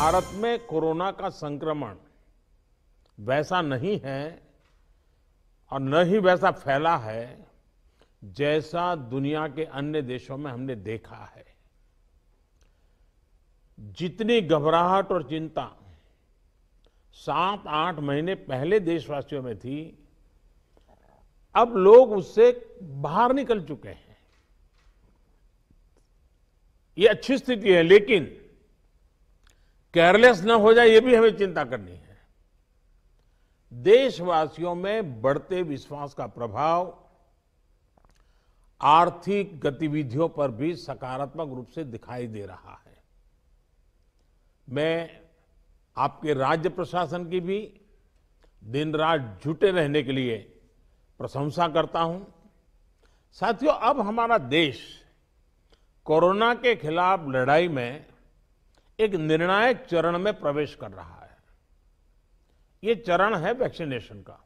भारत में कोरोना का संक्रमण वैसा नहीं है और न ही वैसा फैला है जैसा दुनिया के अन्य देशों में हमने देखा है। जितनी घबराहट और चिंता 7-8 महीने पहले देशवासियों में थी, अब लोग उससे बाहर निकल चुके हैं। ये अच्छी स्थिति है, लेकिन केयरलेस न हो जाए, ये भी हमें चिंता करनी है। देशवासियों में बढ़ते विश्वास का प्रभाव आर्थिक गतिविधियों पर भी सकारात्मक रूप से दिखाई दे रहा है। मैं आपके राज्य प्रशासन की भी दिन रात जुटे रहने के लिए प्रशंसा करता हूं। साथियों, अब हमारा देश कोरोना के खिलाफ लड़ाई में एक निर्णायक चरण में प्रवेश कर रहा है। ये चरण है वैक्सीनेशन का।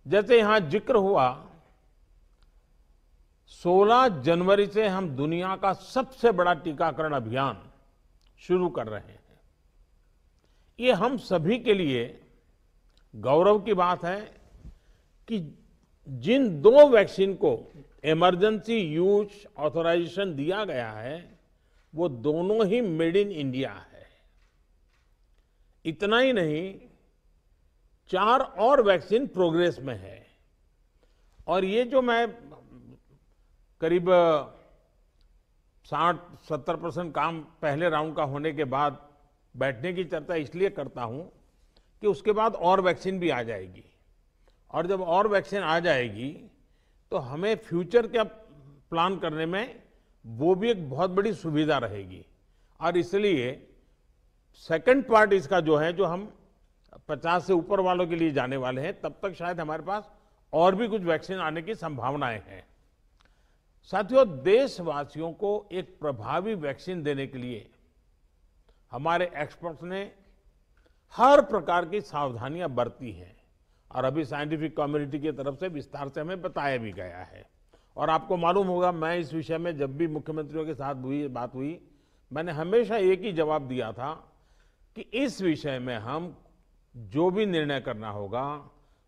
जैसे यहां जिक्र हुआ, 16 जनवरी से हम दुनिया का सबसे बड़ा टीकाकरण अभियान शुरू कर रहे हैं। ये हम सभी के लिए गौरव की बात है कि जिन 2 वैक्सीन को इमरजेंसी यूज ऑथराइजेशन दिया गया है, वो दोनों ही मेड इन इंडिया है। इतना ही नहीं, 4 और वैक्सीन प्रोग्रेस में है। और ये जो मैं करीब 60-70% काम पहले राउंड का होने के बाद बैठने की चर्चा इसलिए करता हूं कि उसके बाद और वैक्सीन भी आ जाएगी, और जब और वैक्सीन आ जाएगी तो हमें फ्यूचर का प्लान करने में वो भी एक बहुत बड़ी सुविधा रहेगी। और इसलिए सेकंड पार्ट इसका जो है, जो हम 50 से ऊपर वालों के लिए जाने वाले हैं, तब तक शायद हमारे पास और भी कुछ वैक्सीन आने की संभावनाएं हैं। साथियों, देशवासियों को एक प्रभावी वैक्सीन देने के लिए हमारे एक्सपर्ट्स ने हर प्रकार की सावधानियां बरती हैं, और अभी साइंटिफिक कम्युनिटी की तरफ से विस्तार से हमें बताया भी गया है। और आपको मालूम होगा, मैं इस विषय में जब भी मुख्यमंत्रियों के साथ बात हुई, मैंने हमेशा एक ही जवाब दिया था कि इस विषय में हम जो भी निर्णय करना होगा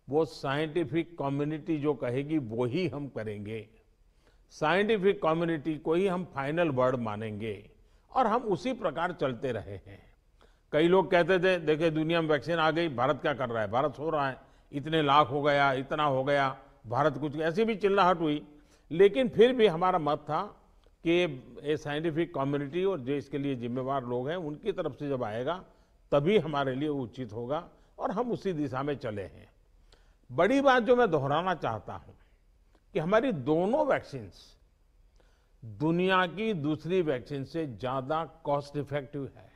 वो साइंटिफिक कम्युनिटी जो कहेगी वो ही हम करेंगे। साइंटिफिक कम्युनिटी को ही हम फाइनल वर्ड मानेंगे, और हम उसी प्रकार चलते रहे हैं। कई लोग कहते थे, देखिए दुनिया में वैक्सीन आ गई, भारत क्या कर रहा है, भारत सो रहा है, इतने लाख हो गया, इतना हो गया, भारत कुछ, ऐसी भी चिल्लाहट हुई। लेकिन फिर भी हमारा मत था कि ये साइंटिफिक कम्युनिटी और जो इसके लिए जिम्मेवार लोग हैं, उनकी तरफ से जब आएगा तभी हमारे लिए उचित होगा, और हम उसी दिशा में चले हैं। बड़ी बात जो मैं दोहराना चाहता हूं कि हमारी दोनों वैक्सीन्स दुनिया की दूसरी वैक्सीन से ज्यादा कॉस्ट इफेक्टिव है।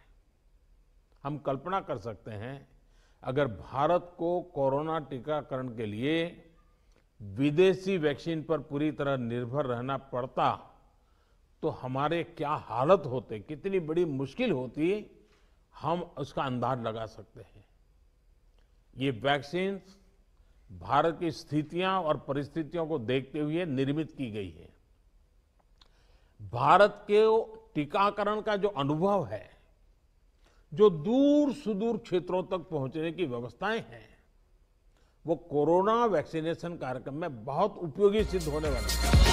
हम कल्पना कर सकते हैं, अगर भारत को कोरोना टीकाकरण के लिए विदेशी वैक्सीन पर पूरी तरह निर्भर रहना पड़ता तो हमारे क्या हालत होते, कितनी बड़ी मुश्किल होती, हम उसका अंदाज लगा सकते हैं। ये वैक्सीन भारत की स्थितियां और परिस्थितियों को देखते हुए निर्मित की गई है। भारत के टीकाकरण का जो अनुभव है, जो दूर सुदूर क्षेत्रों तक पहुंचने की व्यवस्थाएं हैं, वो कोरोना वैक्सीनेशन कार्यक्रम में बहुत उपयोगी सिद्ध होने वाली है।